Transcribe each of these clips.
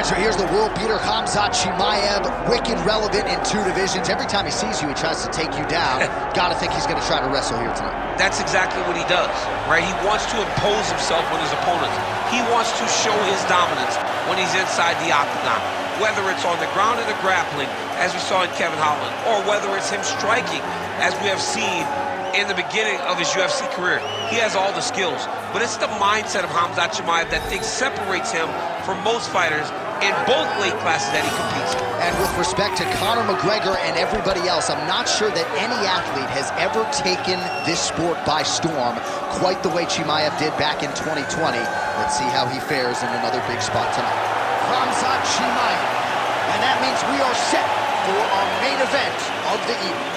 So here's the world beater, Chimaev, wicked relevant in 2 divisions. Every time he sees you, he tries to take you down. Gotta think he's gonna try to wrestle here tonight. That's exactly what he does, right? He wants to impose himself on his opponents. He wants to show his dominance when he's inside the octagon. Whether it's on the ground in the grappling, as we saw in Kevin Holland, or whether it's him striking, as we have seen in the beginning of his UFC career. He has all the skills, but it's the mindset of Chimaev that separates him from most fighters in both weight classes that he competes in. And with respect to Conor McGregor and everybody else, I'm not sure that any athlete has ever taken this sport by storm quite the way Chimaev did back in 2020. Let's see how he fares in another big spot tonight. Chimaev. And that means we are set for our main event of the evening.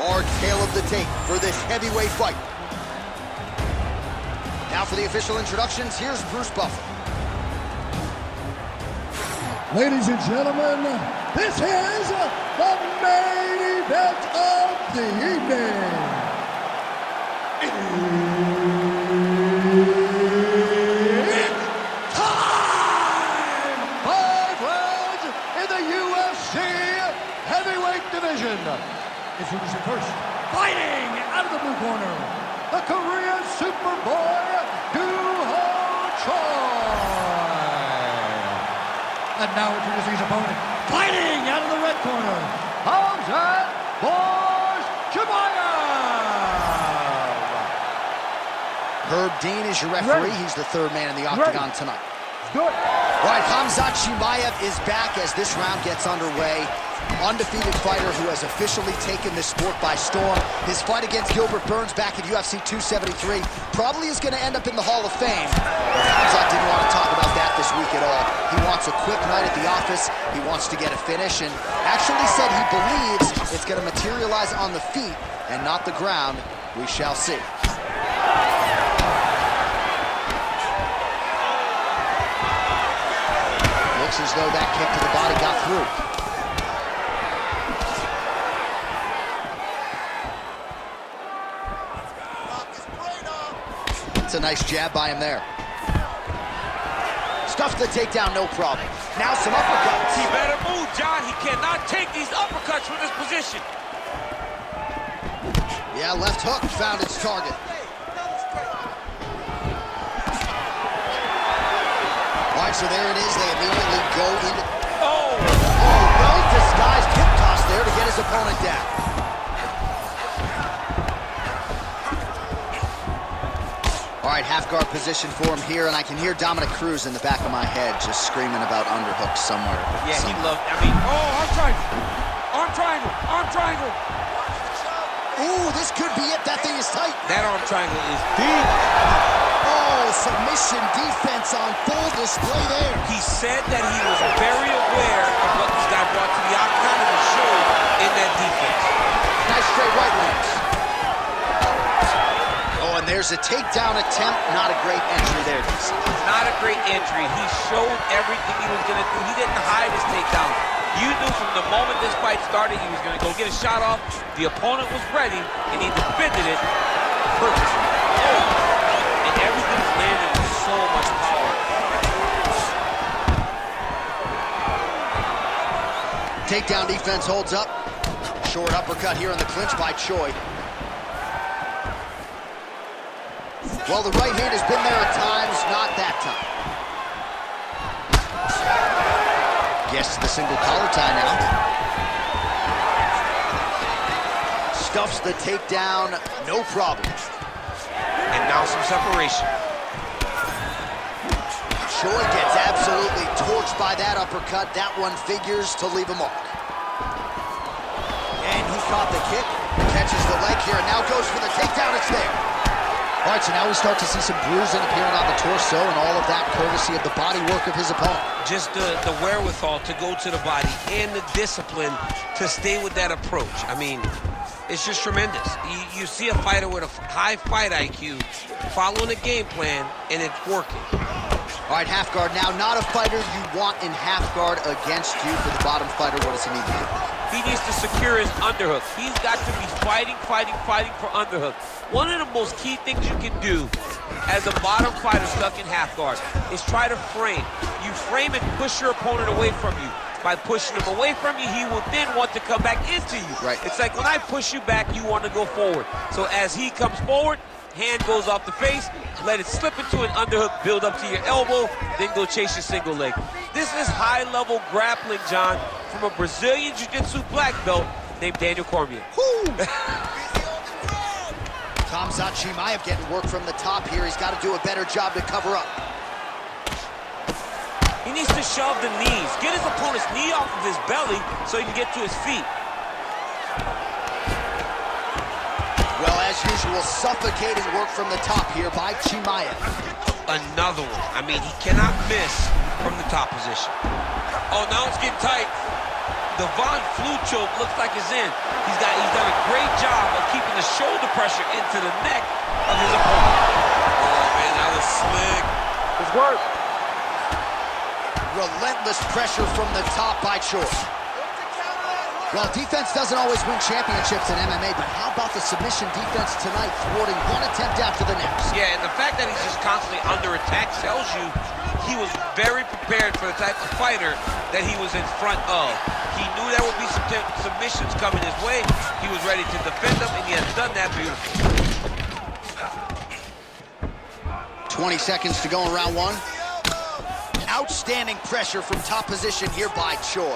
Our tale of the tape for this heavyweight fight. Now for the official introductions, here's Bruce Buffer. Ladies and gentlemen, this is the main event of the evening. It's time! 5 rounds in the UFC heavyweight division. Introducing first, fighting out of the blue corner, the Korean Superboy, Doo-Ho Choi. And now introducing his opponent, fighting out of the red corner, Chimaev. Herb Dean is your referee. He's the 3rd man in the octagon tonight. Good. All right, Chimaev is back as this round gets underway. Undefeated fighter who has officially taken this sport by storm. His fight against Gilbert Burns back at UFC 273 probably is going to end up in the Hall of Fame. But Khamzat didn't want to talk about that this week at all. He wants a quick night at the office. He wants to get a finish and actually said he believes it's going to materialize on the feet and not the ground. We shall see. Looks as though that kick to the body got through. It's a nice jab by him there. Stuffs the takedown, no problem. Now some uppercuts. He better move, John. He cannot take these uppercuts from this position. Yeah, left hook found its target. All right, so there it is. They immediately go into... Oh! Well-disguised hip toss there to get his opponent down. All right, half guard position for him here, and I can hear Dominic Cruz in the back of my head just screaming about underhooks somewhere. Yeah, he loved, arm triangle, arm triangle, arm triangle. Ooh, this could be it. That thing is tight. That arm triangle is deep. Oh, submission defense on full display there. He said that he was very aware of what this guy brought to the octagon and was showed in that defense. Nice straight right lands. Oh, and there's a takedown attempt. Not a great entry there, DC. Not a great entry. He showed everything he was going to do. He didn't hide his takedown. You knew from the moment this fight started he was going to go get a shot off. The opponent was ready, and he defended it perfectly. Oh, and everything's landed with so much power. Takedown defense holds up. Short uppercut here in the clinch by Choi. Well, the right hand has been there at times, not that time. Gets to the single collar tie now. Stuffs the takedown, no problem. And now some separation. Choi gets absolutely torched by that uppercut. That one figures to leave a mark. And he caught the kick, catches the leg here, and now goes for the takedown. It's there. All right, so now we start to see some bruising appearing on the torso, and all of that courtesy of the body work of his opponent. Just the wherewithal to go to the body and the discipline to stay with that approach. I mean, it's just tremendous. You see a fighter with a high fight IQ following a game plan, and it's working. All right, half guard now. Not a fighter you want in half guard against you. For the bottom fighter, what does he need to do? he needs to secure his underhook. He's got to be fighting for underhook. One of the most key things you can do as a bottom fighter stuck in half guard is try to frame. You frame and push your opponent away from you. By pushing him away from you, he will then want to come back into you. Right. It's like when I push you back, you want to go forward. So as he comes forward, hand goes off the face, let it slip into an underhook, build up to your elbow, then go chase your single leg. This is high-level grappling, John, from a Brazilian Jiu-Jitsu black belt named Daniel Cormier. Chimaev getting work from the top here. He's got to do a better job to cover up. He needs to shove the knees, get his opponent's knee off of his belly so he can get to his feet. Well, as usual, suffocating work from the top here by Chimaev. Another one. I mean, he cannot miss from the top position. Oh, now it's getting tight. The Von Flue choke looks like it's in. He's done a great job of keeping the shoulder pressure into the neck of his opponent. Oh, man, that was slick. It's work. Relentless pressure from the top by Choi. Well, defense doesn't always win championships in MMA, but how about the submission defense tonight, thwarting one attempt after the next? Yeah, and the fact that he's just constantly under attack tells you he was very prepared for the type of fighter that he was in front of. He knew there would be some submissions coming his way. He was ready to defend them, and he has done that beautifully. 20 seconds to go in round one. Outstanding pressure from top position here by Choi.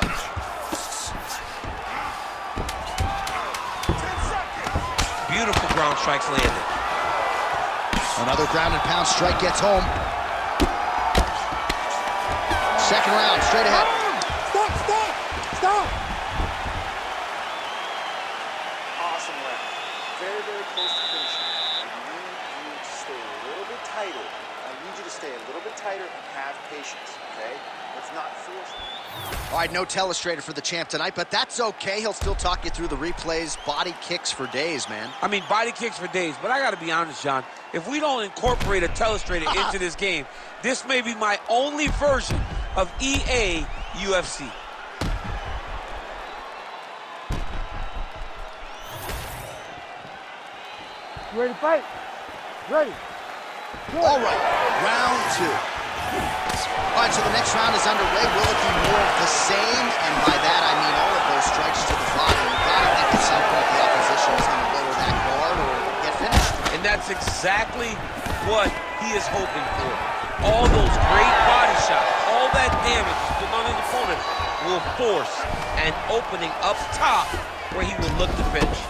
Beautiful ground strikes landed. Another ground and pound strike gets home. Second round, straight ahead. Stop! Awesome round. Very, very close to finishing. I need you to stay a little bit tighter. I need you to stay a little bit tighter and have patience, okay? Let's not force it. All right, no telestrator for the champ tonight, but that's okay. He'll still talk you through the replays. Body kicks for days, man. I mean, body kicks for days, but I got to be honest, John. If we don't incorporate a telestrator into this game, this may be my only version of EA UFC. You ready to fight? Ready. All right, round two. All right, so the next round is underway. Will it be more of the same? And by that, I mean all of those strikes to the body. You gotta think at some point the opposition is going to lower that guard or get finished. And that's exactly what he is hoping for. All those great body shots, all that damage put on his opponent will force an opening up top where he will look to finish.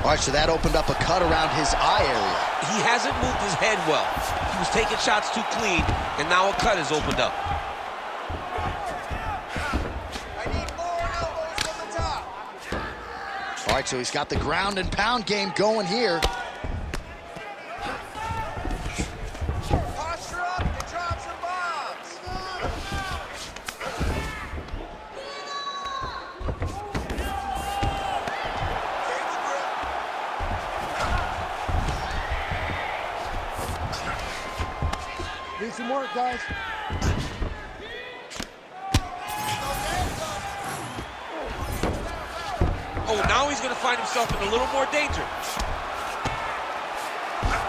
All right, so that opened up a cut around his eye area. He hasn't moved his head well. He was taking shots too clean, and now a cut has opened up. I need more elbows from the top. All right, so he's got the ground and pound game going here. Posture up and drop some bombs. Need some work, guys. Oh, now he's going to find himself in a little more danger.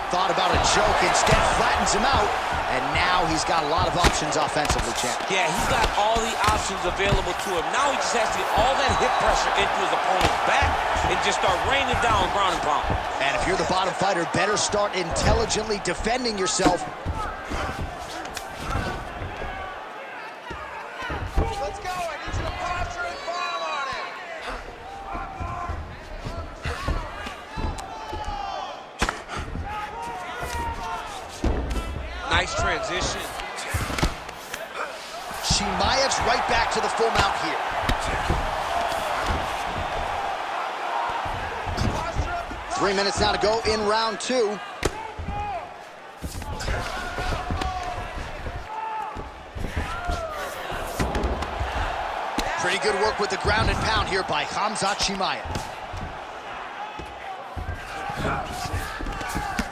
Thought about a choke, instead flattens him out. And now he's got a lot of options offensively, champ. Yeah, he's got all the options available to him. Now he just has to get all that hip pressure into his opponent's back and just start raining down ground and pound. And if you're the bottom fighter, better start intelligently defending yourself. Let's go. I need you to posture and bomb on him. Nice transition. Chimaev's right back to the full mount here. Posture up and 3 minutes now to go in round two. Pretty good work with the ground and pound here by Chimaev.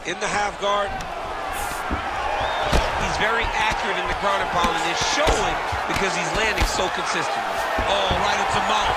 In the half guard. He's very accurate in the ground and pound, and it's showing because he's landing so consistently. Oh, right into mount.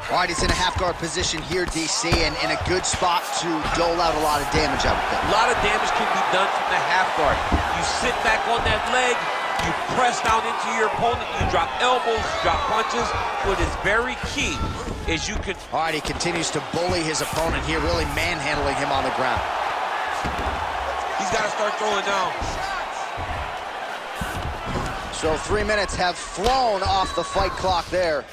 All right, he's in a half-guard position here, DC, and in a good spot to dole out a lot of damage, I would think. A lot of damage can be done from the half guard. You sit back on that leg, you press down into your opponent, you drop elbows, you drop punches. What is very key is you can... All right, he continues to bully his opponent here, really manhandling him on the ground. He's got to start throwing down. So 3 minutes have flown off the fight clock there.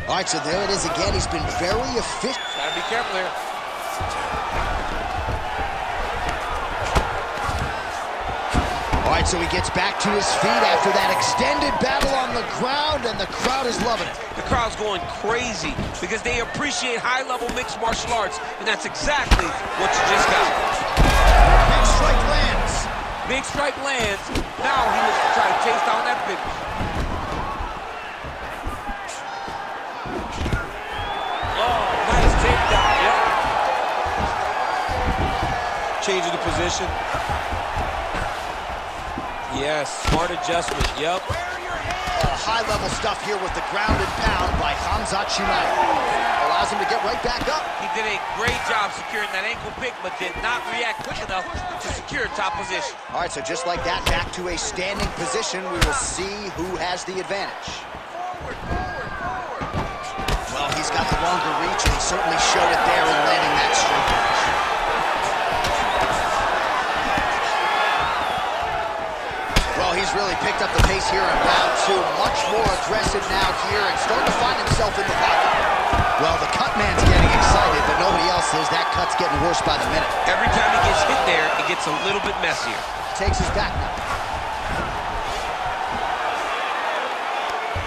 All right, so there it is again. He's been very efficient. Gotta be careful there. All right, so he gets back to his feet after that extended battle on the ground, and the crowd is loving it. The crowd's going crazy because they appreciate high-level mixed martial arts, and that's exactly what you just got. Big strike lands. Big strike lands. Now he was trying to chase down that finish. Nice takedown, yep. Changing the position. Yes, smart adjustment, yep. High-level stuff here with the ground and pound by Chimaev. Allows him to get right back up. He did a great job securing that ankle pick, but did not react quick enough to secure top position. All right, so just like that, back to a standing position. We will see who has the advantage. Well, he's got the longer reach, and he certainly showed it there in landing that straight punch. Well, he's really picked up the pace here in round two. Much more aggressive now here and starting to find himself in the pocket. Well, the cut man's getting excited, but nobody else is. That cut's getting worse by the minute. Every time he gets hit there, it gets a little bit messier. Takes his back now.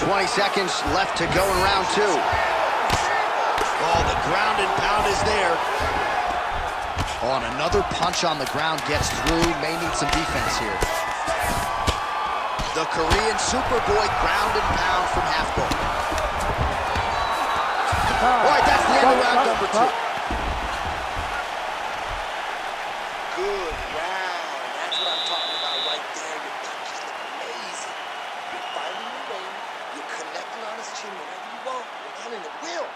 20 seconds left to go in round two. Oh, the ground and pound is there. Oh, and another punch on the ground gets through. May need some defense here. The Korean Superboy ground and pound from half guard. All right, that's the end of round number two. Good round. That's what I'm talking about right there. Your punches look amazing. You're finding your way. You're connecting on his chin whenever you want. You're running the wheel.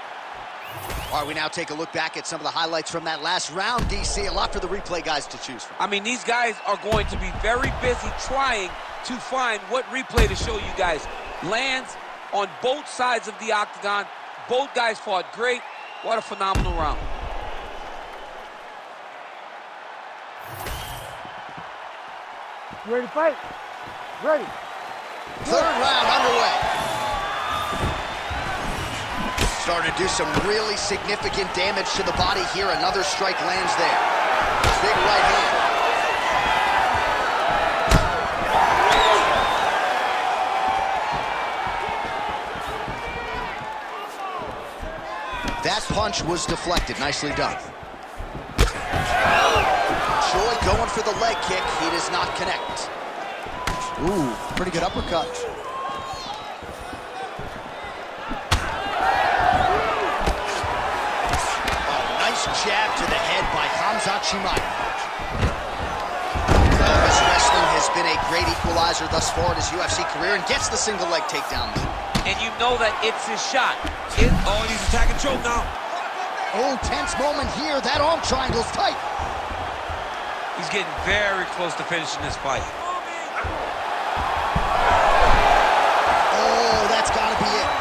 All right, we now take a look back at some of the highlights from that last round, DC. A lot for the replay guys to choose from. I mean, these guys are going to be very busy trying to find what replay to show you guys. Lands on both sides of the octagon. Both guys fought great. What a phenomenal round. You ready to fight? Ready. Third round underway. Starting to do some really significant damage to the body here. Another strike lands there. Big right hand. That punch was deflected. Nicely done. Choi going for the leg kick. He does not connect. Ooh, pretty good uppercut. Jab to the head by Chimaev. This wrestling has been a great equalizer thus far in his UFC career and gets the single leg takedown. And you know that it's his shot. Oh, he's attacking choke now. Oh, tense moment here. That arm triangle's tight. He's getting very close to finishing this fight. Oh, that's got to be it.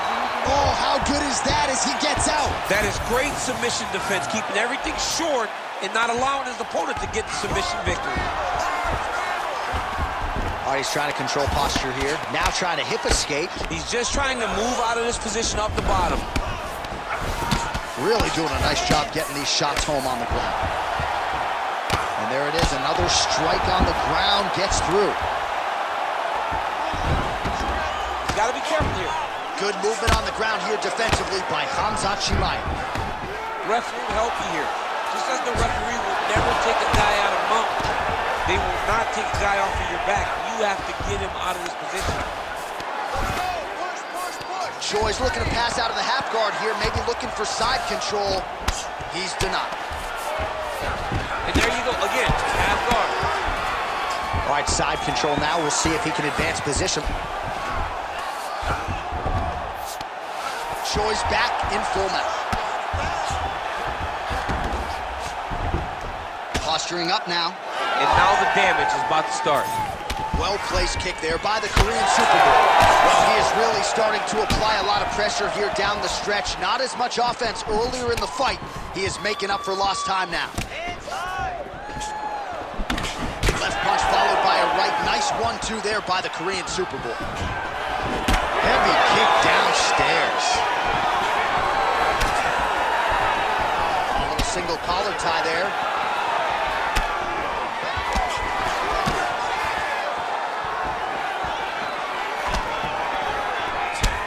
Oh, how good is that as he gets out? That is great submission defense, keeping everything short and not allowing his opponent to get the submission victory. All right, he's trying to control posture here. Now trying to hip escape. He's just trying to move out of this position up the bottom. Really doing a nice job getting these shots home on the ground. And there it is, another strike on the ground, gets through. He's got to be careful here. Good movement on the ground here defensively by Chimaev. Referee will help you here. Just as the referee will never take a guy out of mount, they will not take a guy off of your back. You have to get him out of this position. Choi's looking to pass out of the half guard here, maybe looking for side control. He's denied. And there you go, again, half guard. All right, side control now. We'll see if he can advance position. Choi's back in full mount. Posturing up now. And now the damage is about to start. Well-placed kick there by the Korean Superboy. Well, he is really starting to apply a lot of pressure here down the stretch. Not as much offense earlier in the fight. He is making up for lost time now. Left punch followed by a right. Nice 1-2 there by the Korean Superboy. Heavy kick downstairs. A little single collar tie there.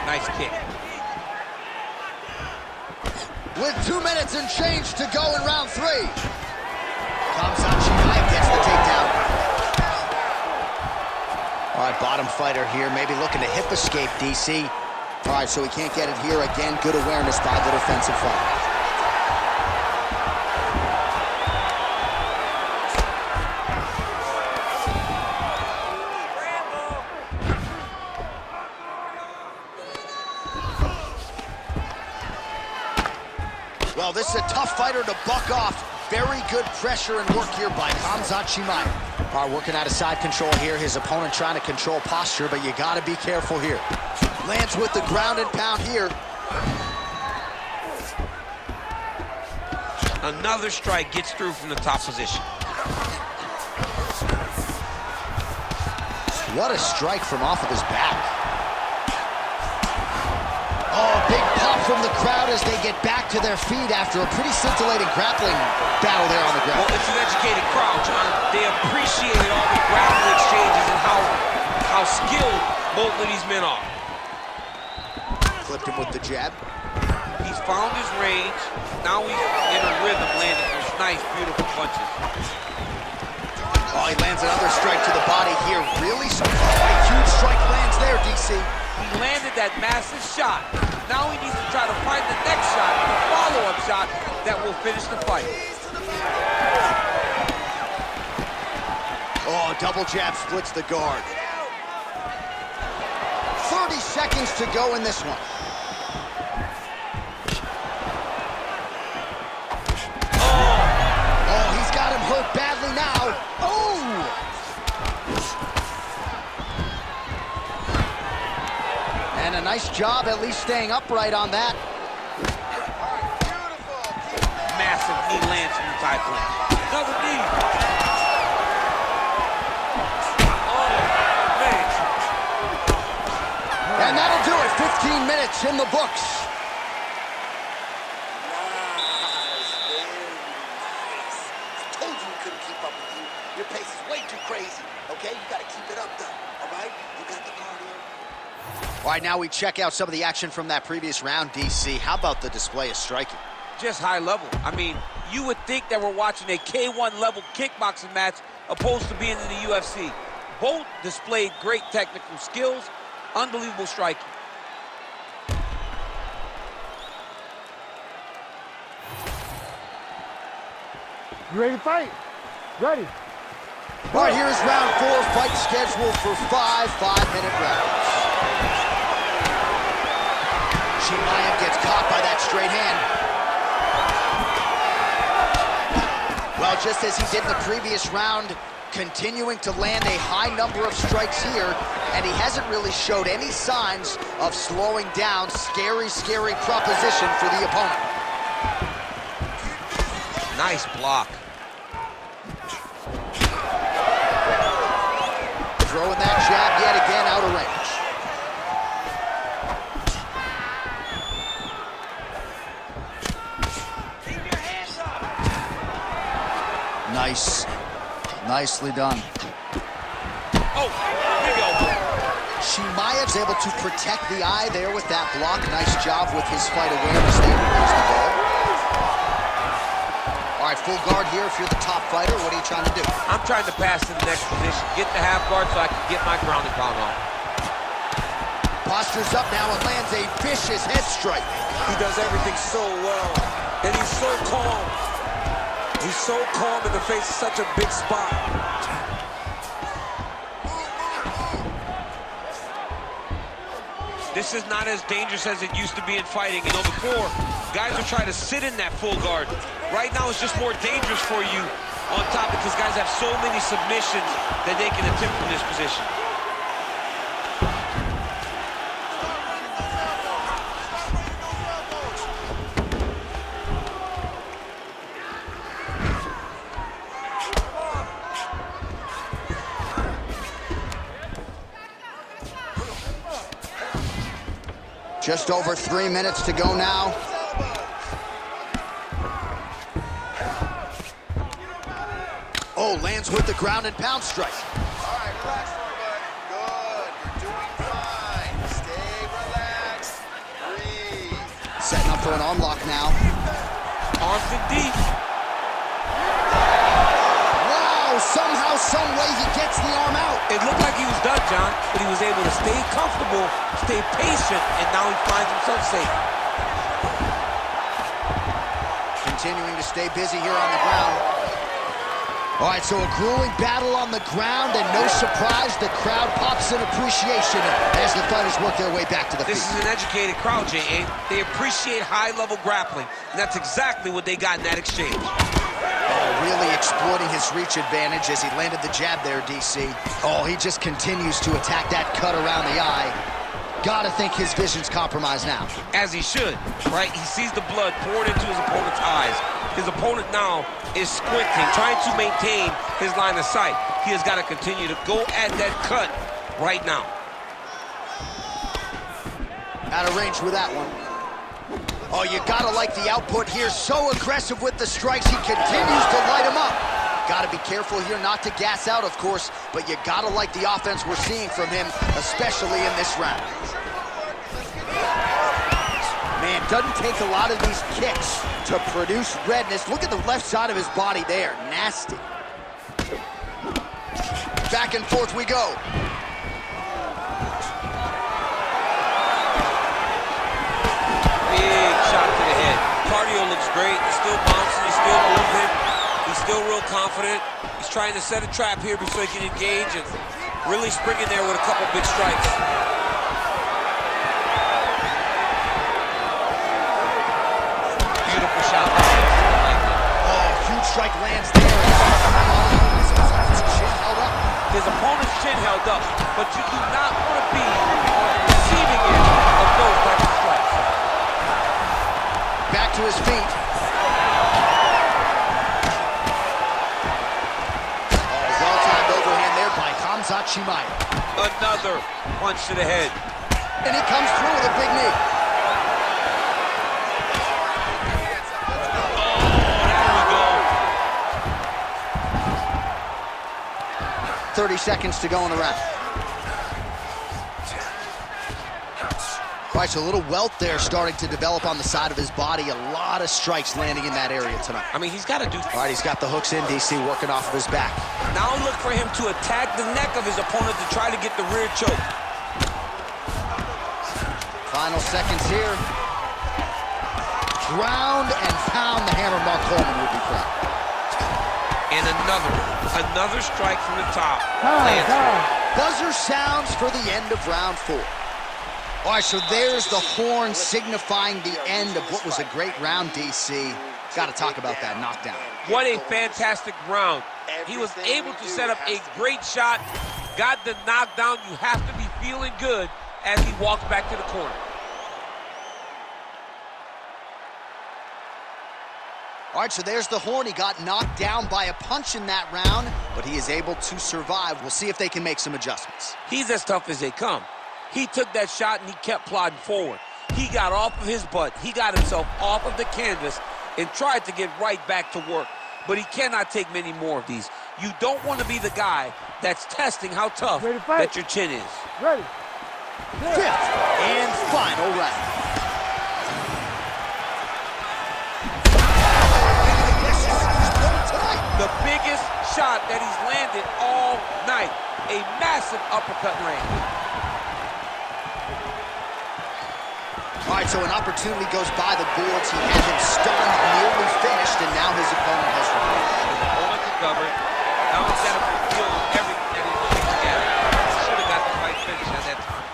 Nice kick. With 2 minutes and change to go in round 3. Chimaev gets the takedown. All right, bottom fighter here, maybe looking to hip escape, DC. All right, so he can't get it here again. Good awareness by the defensive fighter. Well, this is a tough fighter to buck off. Very good pressure and work here by Chimaev. All right, working out of side control here. His opponent trying to control posture, but you got to be careful here. Lands with the ground and pound here. Another strike gets through from the top position. What a strike from off of his back. Oh, big pop from the crowd as they get back to their feet after a pretty scintillating grappling battle there on the ground. Well, it's an educated crowd, John. They appreciated all the grappling exchanges and how skilled both of these men are. Clipped him with the jab. He's found his range. Now he's in a rhythm, landing those nice, beautiful punches. Oh, he lands another strike to the body here. Really? A huge strike lands there, DC. He landed that massive shot. Now he needs to try to find the next shot, the follow-up shot that will finish the fight. Oh, double jab splits the guard. 30 seconds to go in this one. Oh, he's got him hurt badly now. Oh! And a nice job at least staying upright on that. Massive knee lands from the side clinch. Another knee. Oh, man. And that'll do it. 15 minutes in the books. Nice, very nice. I told you we couldn't keep up with you. Your pace is way too crazy, okay? You gotta keep it up, though, all right? You got the cardio. All right, now we check out some of the action from that previous round, DC. How about the display of striking? Just high level. I mean, you would think that we're watching a K1 level kickboxing match opposed to being in the UFC. Both displayed great technical skills, unbelievable striking. You ready to fight? Ready. All right, here's round 4, fight scheduled for 5 5-minute rounds. Chimaev gets caught by that straight hand. Well, just as he did in the previous round, continuing to land a high number of strikes here, and he hasn't really showed any signs of slowing down. Scary, scary proposition for the opponent. Nice block. Throwing that jab yet again out of range. Nice. Nicely done. Oh, big elbow. Chimaev's able to protect the eye there with that block. Nice job with his fight awareness there. There's the ball. All right, full guard here if you're the top fighter. What are you trying to do? I'm trying to pass to the next position, get the half guard so I can get my ground and pound on. Postures up now and lands a vicious head strike. He does everything so well, and he's so calm. He's so calm in the face of such a big spot. This is not as dangerous as it used to be in fighting. You know, before, guys would try to sit in that full guard. Right now, it's just more dangerous for you on top because guys have so many submissions that they can attempt from this position. Just over 3 minutes to go now. Oh, lands with the ground and pound strike. All right, relax for a minute. Good. You're doing fine. Stay relaxed. Breathe. Setting up for an arm lock now. Arms in deep. Wow, somehow, some way he gets the arm out. It looked like he was done, John, but he was able to stay comfortable, stay patient, and now he finds himself safe. Continuing to stay busy here on the ground. All right, so a grueling battle on the ground, and no surprise, the crowd pops in appreciation as the fighters work their way back to the feet. This is an educated crowd, J.A. They appreciate high-level grappling, and that's exactly what they got in that exchange. Oh, really exploiting his reach advantage as he landed the jab there, DC. Oh, he just continues to attack that cut around the eye. Gotta think his vision's compromised now. As he should, right? He sees the blood poured into his opponent's eyes. His opponent now is squinting, trying to maintain his line of sight. He has got to continue to go at that cut right now. Out of range with that one. Oh, you gotta like the output here. So aggressive with the strikes, he continues to light him up. Gotta be careful here not to gas out, of course, but you gotta like the offense we're seeing from him, especially in this round. Man, doesn't take a lot of these kicks to produce redness. Look at the left side of his body there. Nasty. Back and forth we go. Big shot to the head. Cardio looks great. He's still bouncing. He's still moving. He's still real confident. He's trying to set a trap here so he can engage and really spring in there with a couple big strikes. Beautiful shot. Oh, huge strike lands there. His chin held up. His opponent's chin held up, but you do not want to be on the receiving end of those types of strikes. Back to his feet. Oh, well-timed overhand there by Chimaev. Another punch to the head. And he comes through with a big knee. There we go. 30 seconds to go in the round. All right, so a little welt there starting to develop on the side of his body. A lot of strikes landing in that area tonight. I mean, he's got to do... All right, he's got the hooks in, DC, working off of his back. Now look for him to attack the neck of his opponent to try to get the rear choke. Final seconds here. Ground and pound the hammer. Mark Coleman would be proud. And another strike from the top. Buzzer sounds for the end of round 4. All right, so there's the horn signifying the end of what was a great round, DC. Got to talk about that knockdown. What a fantastic round. He was able to set up a great shot, got the knockdown. You have to be feeling good as he walks back to the corner. All right, so there's the horn. He got knocked down by a punch in that round, but he is able to survive. We'll see if they can make some adjustments. He's as tough as they come. He took that shot and he kept plodding forward. He got off of his butt. He got himself off of the canvas and tried to get right back to work. But he cannot take many more of these. You don't want to be the guy that's testing how tough that your chin is. Ready. Fifth and final round. The biggest shot that he's landed all night. A massive uppercut range. All right, so an opportunity goes by the boards. He had him stunned, nearly finished, and now his opponent has run. His opponent recovered. Now he's got to deal with everything that he's looking together. Should have got the fight finished at that time.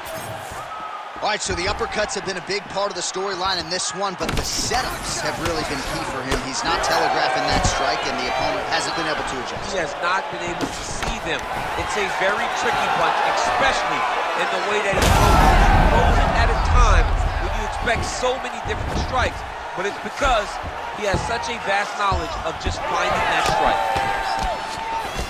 All right, so the uppercuts have been a big part of the storyline in this one, but the setups have really been key for him. He's not telegraphing that strike, and the opponent hasn't been able to adjust. He has not been able to see them. It's a very tricky punch, especially in the way that he throws it. He throws it at a time when you expect so many different strikes, but it's because he has such a vast knowledge of just finding that strike.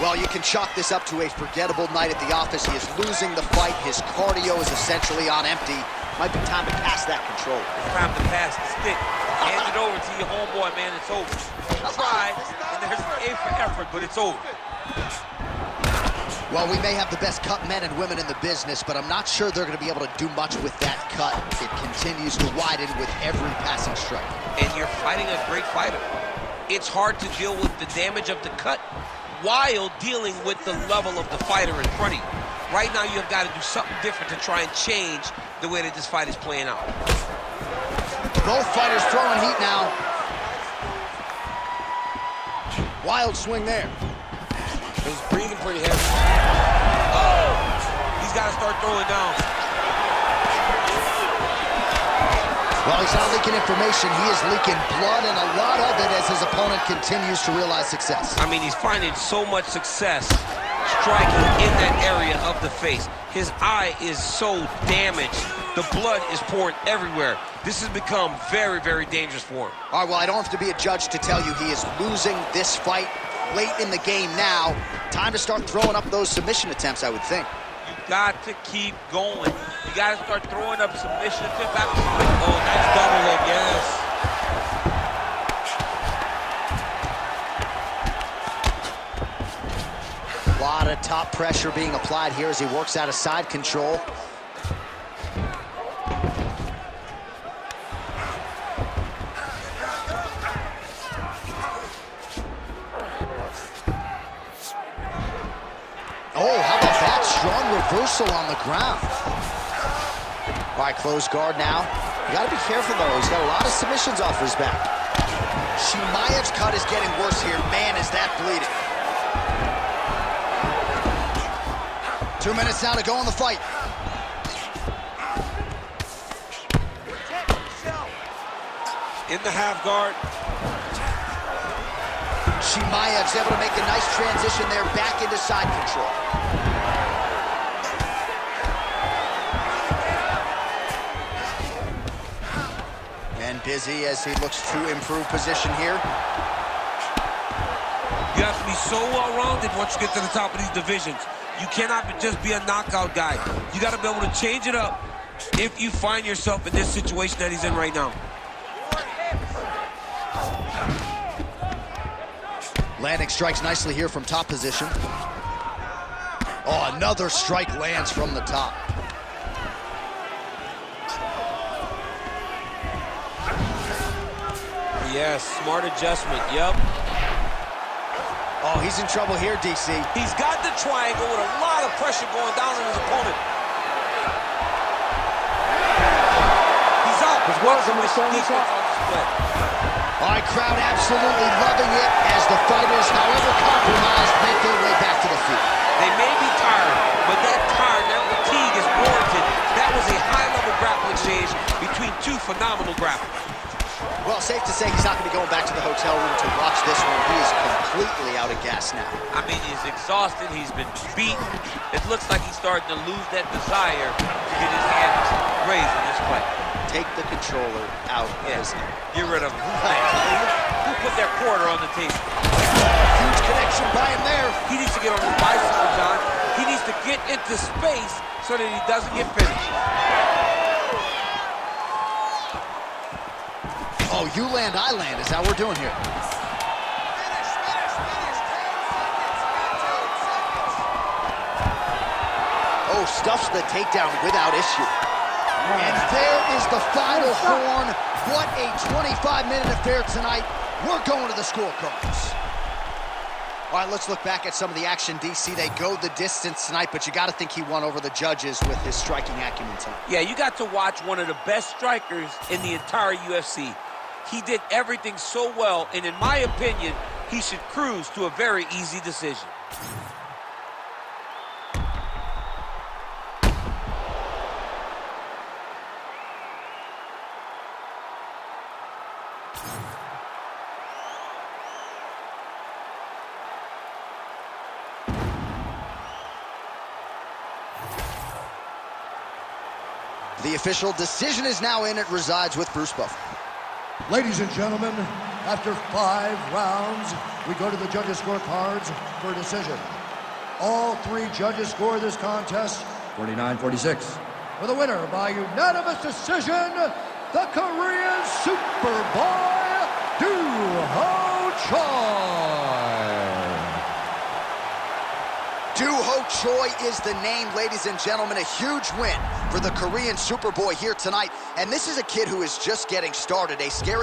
Well, you can chalk this up to a forgettable night at the office. He is losing the fight. His cardio is essentially on empty. Might be time to pass that control. It's time to pass the stick. Hand it over to your homeboy, man. It's over. You tried, and there's an A for effort, but it's over. Well, we may have the best cut men and women in the business, but I'm not sure they're going to be able to do much with that cut. It continues to widen with every passing strike. And you're fighting a great fighter. It's hard to deal with the damage of the cut while dealing with the level of the fighter in front of you. Right now, you've got to do something different to try and change the way that this fight is playing out. Both fighters throwing heat now. Wild swing there. He's breathing pretty heavy. Oh! He's got to start throwing down. Well, he's not leaking information. He is leaking blood, and a lot of it as his opponent continues to realize success. I mean, he's finding so much success striking in that area of the face. His eye is so damaged. The blood is pouring everywhere. This has become very, very dangerous for him. All right, well, I don't have to be a judge to tell you he is losing this fight late in the game now. Time to start throwing up those submission attempts, I would think. You got to keep going. You got to start throwing up submission attempts. Oh, nice double leg, yes. A lot of top pressure being applied here as he works out of side control. Oh, how about that strong reversal on the ground. All right, closed guard now. You got to be careful, though. He's got a lot of submissions off his back. Chimaev's cut is getting worse here. Man, is that bleeding. 2 minutes now to go in the fight. In the half guard. Chimaev's able to make a nice transition there back into side control. And busy as he looks to improve position here. You have to be so well-rounded once you get to the top of these divisions. You cannot just be a knockout guy. You got to be able to change it up if you find yourself in this situation that he's in right now. Landing strikes nicely here from top position. Oh, another strike lands from the top. Yes, smart adjustment, yep. Oh, he's in trouble here, DC. He's got the triangle with a lot of pressure going down on his opponent. He's out. His work on the Defense on display. All right, crowd absolutely loving it as the fighters, however compromised, make their way back to the field. They may be tired, but that fatigue is warranted. That was a high-level grappling exchange between two phenomenal grapplers. Well, safe to say he's not going to be going back to the hotel room to watch this one. He is completely out of gas now. I mean, he's exhausted. He's been beaten. It looks like he's starting to lose that desire to get his hands raised in this fight. Take the controller out of his hand. Get rid of him. Who put that quarter on the table? Huge connection by him there. He needs to get on his bicycle, John. He needs to get into space so that he doesn't get finished. Oh, you land, I land is how we're doing here. Oh, stuffs the takedown without issue. And there is the final horn. What a 25-minute affair tonight. We're going to the scorecards. All right, let's look back at some of the action, DC. They go the distance tonight, but you got to think he won over the judges with his striking acumen tonight. Yeah, you got to watch one of the best strikers in the entire UFC. He did everything so well, and in my opinion, he should cruise to a very easy decision. The official decision is now in. It resides with Bruce Buffer. Ladies and gentlemen, after 5 rounds, we go to the judges' scorecards for a decision. All 3 judges score this contest 49-46. For the winner by unanimous decision, the Korean Superboy, Doo-Ho Choi. Doo-Ho Choi is the name, ladies and gentlemen. A huge win for the Korean Superboy here tonight. And this is a kid who is just getting started. A scary